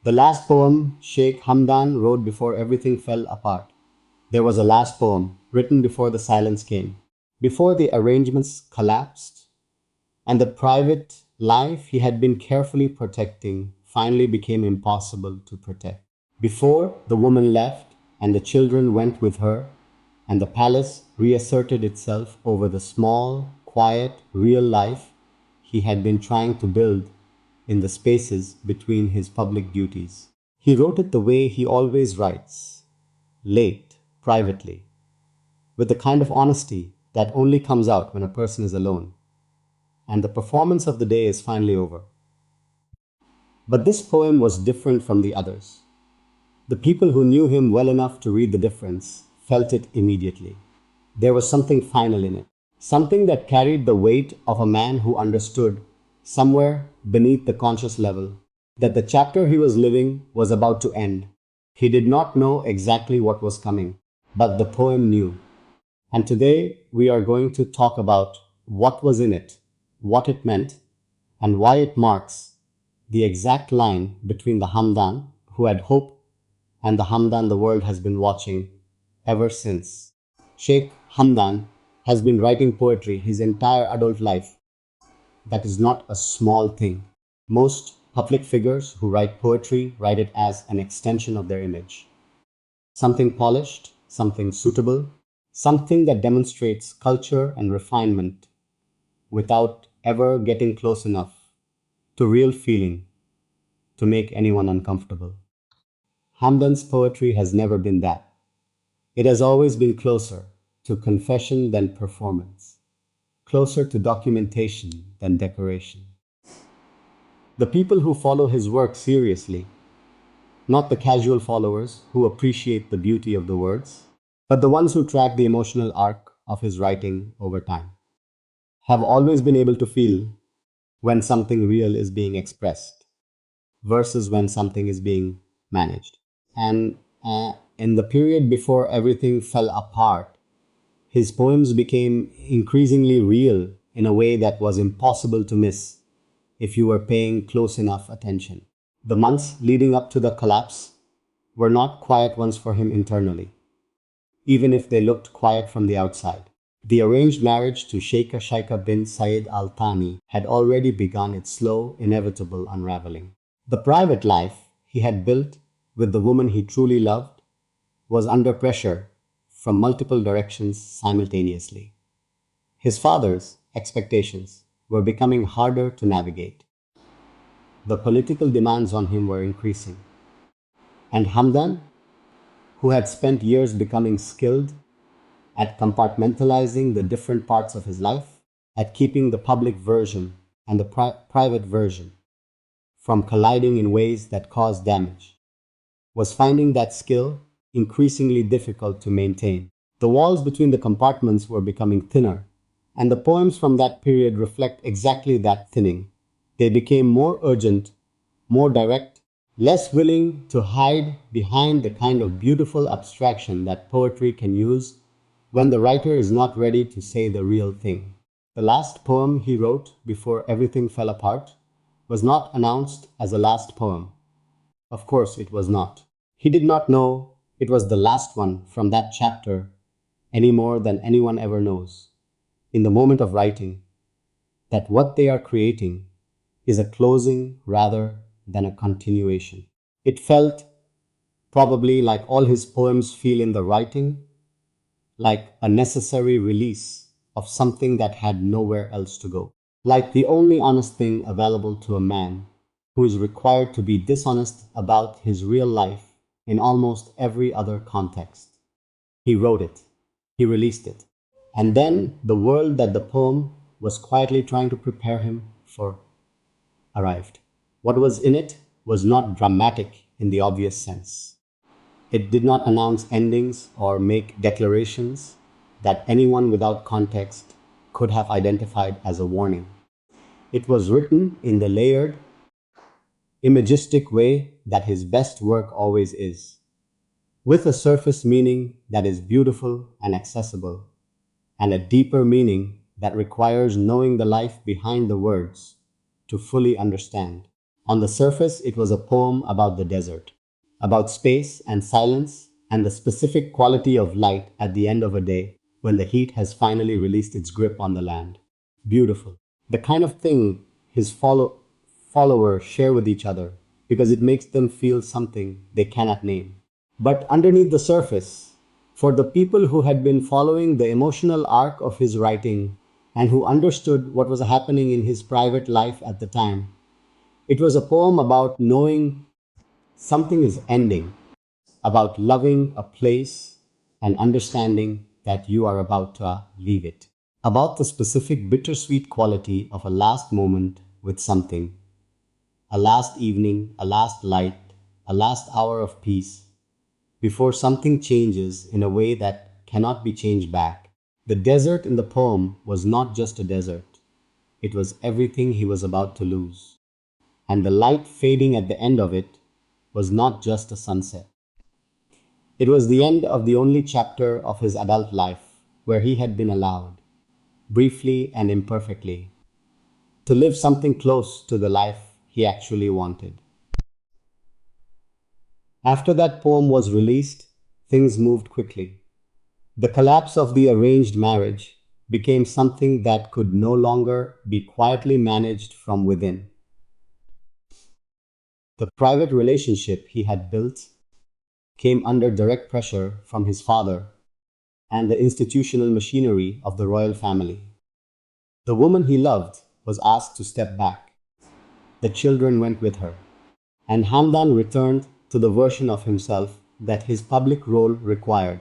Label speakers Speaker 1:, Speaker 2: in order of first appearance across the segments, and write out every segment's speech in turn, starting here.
Speaker 1: The last poem Sheikh Hamdan wrote before everything fell apart. There was a last poem written before the silence came, before the arrangements collapsed, and the private life he had been carefully protecting finally became impossible to protect. Before the woman left and the children went with her, and the palace reasserted itself over the small, quiet, real life he had been trying to build in the spaces between his public duties. He wrote it the way he always writes, late, privately, with the kind of honesty that only comes out when a person is alone and the performance of the day is finally over. But this poem was different from the others. The people who knew him well enough to read the difference felt it immediately. There was something final in it, something that carried the weight of a man who understood, somewhere beneath the conscious level, that the chapter he was living was about to end. He did not know exactly what was coming, but the poem knew. And today we are going to talk about what was in it, what it meant, and why it marks the exact line between the Hamdan who had hope and the Hamdan the world has been watching ever since. Sheikh Hamdan has been writing poetry his entire adult life. That is not a small thing. Most public figures who write poetry write it as an extension of their image. Something polished, something suitable, something that demonstrates culture and refinement without ever getting close enough to real feeling to make anyone uncomfortable. Hamdan's poetry has never been that. It has always been closer to confession than performance, closer to documentation than decoration. The people who follow his work seriously, not the casual followers who appreciate the beauty of the words, but the ones who track the emotional arc of his writing over time, have always been able to feel when something real is being expressed versus when something is being managed. And in the period before everything fell apart, his poems became increasingly real in a way that was impossible to miss if you were paying close enough attention. The months leading up to the collapse were not quiet ones for him internally, even if they looked quiet from the outside. The arranged marriage to Sheikha Shaika bin Said Al Thani had already begun its slow, inevitable unraveling. The private life he had built with the woman he truly loved was under pressure from multiple directions simultaneously. His father's expectations were becoming harder to navigate. The political demands on him were increasing. And Hamdan, who had spent years becoming skilled at compartmentalizing the different parts of his life, at keeping the public version and the private version from colliding in ways that caused damage, was finding that skill increasingly difficult to maintain. The walls between the compartments were becoming thinner, and the poems from that period reflect exactly that thinning. They became more urgent, more direct, less willing to hide behind the kind of beautiful abstraction that poetry can use when the writer is not ready to say the real thing. The last poem he wrote before everything fell apart was not announced as a last poem. Of course, it was not. He did not know it was the last one from that chapter any more than anyone ever knows, in the moment of writing, that what they are creating is a closing rather than a continuation. It felt, probably like all his poems feel in the writing, like a necessary release of something that had nowhere else to go. Like the only honest thing available to a man who is required to be dishonest about his real life in almost every other context. He wrote it, he released it, and then the world that the poem was quietly trying to prepare him for arrived. What was in it was not dramatic in the obvious sense. It did not announce endings or make declarations that anyone without context could have identified as a warning. It was written in the layered, imagistic way that his best work always is, with a surface meaning that is beautiful and accessible, and a deeper meaning that requires knowing the life behind the words to fully understand. On the surface, it was a poem about the desert, about space and silence and the specific quality of light at the end of a day when the heat has finally released its grip on the land. Beautiful. The kind of thing his followers share with each other because it makes them feel something they cannot name. But underneath the surface, for the people who had been following the emotional arc of his writing and who understood what was happening in his private life at the time, it was a poem about knowing something is ending, about loving a place and understanding that you are about to leave it, about the specific bittersweet quality of a last moment with something, a last evening, a last light, a last hour of peace before something changes in a way that cannot be changed back. The desert in the poem was not just a desert, it was everything he was about to lose. And the light fading at the end of it was not just a sunset. It was the end of the only chapter of his adult life where he had been allowed, briefly and imperfectly, to live something close to the life he actually wanted. After that poem was released, things moved quickly. The collapse of the arranged marriage became something that could no longer be quietly managed from within. The private relationship he had built came under direct pressure from his father and the institutional machinery of the royal family. The woman he loved was asked to step back. The children went with her, and Hamdan returned to the version of himself that his public role required: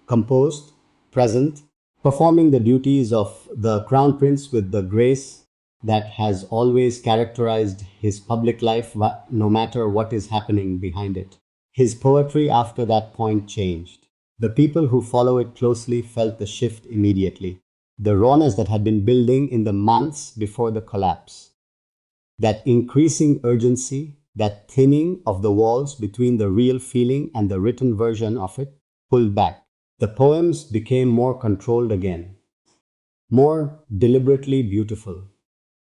Speaker 1: composed, present, performing the duties of the crown prince with the grace that has always characterized his public life, no matter what is happening behind it. His poetry after that point changed. The people who follow it closely felt the shift immediately. The rawness that had been building in the months before the collapse, that increasing urgency, that thinning of the walls between the real feeling and the written version of it, pulled back. The poems became more controlled again, more deliberately beautiful,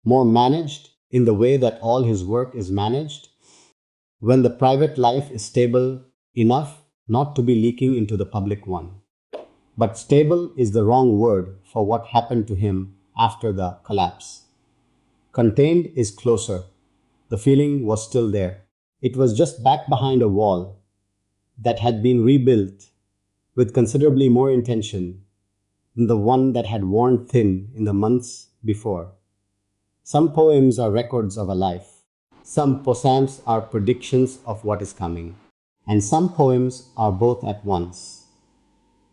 Speaker 1: more managed in the way that all his work is managed when the private life is stable enough not to be leaking into the public one. But stable is the wrong word for what happened to him after the collapse. Contained is closer. The feeling was still there. It was just back behind a wall that had been rebuilt with considerably more intention than the one that had worn thin in the months before. Some poems are records of a life. Some poems are predictions of what is coming. And some poems are both at once,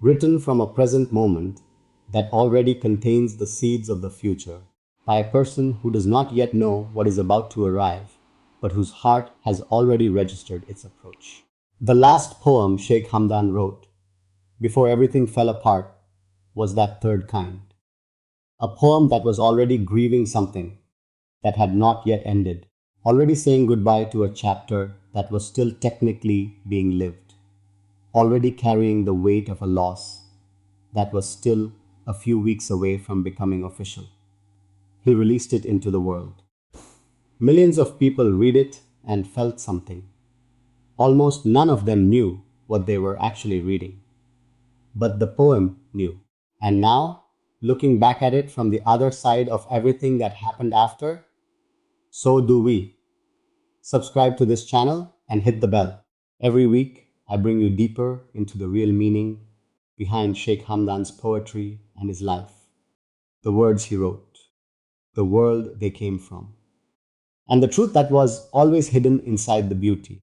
Speaker 1: written from a present moment that already contains the seeds of the future, by a person who does not yet know what is about to arrive, but whose heart has already registered its approach. The last poem Sheikh Hamdan wrote, before everything fell apart, was that third kind. A poem that was already grieving something that had not yet ended, already saying goodbye to a chapter that was still technically being lived, already carrying the weight of a loss that was still a few weeks away from becoming official. He released it into the world. Millions of people read it and felt something. Almost none of them knew what they were actually reading, but the poem knew. And now, looking back at it from the other side of everything that happened after, so do we. Subscribe to this channel and hit the bell. Every week, I bring you deeper into the real meaning behind Sheikh Hamdan's poetry and his life, the words he wrote, the world they came from, and the truth that was always hidden inside the beauty.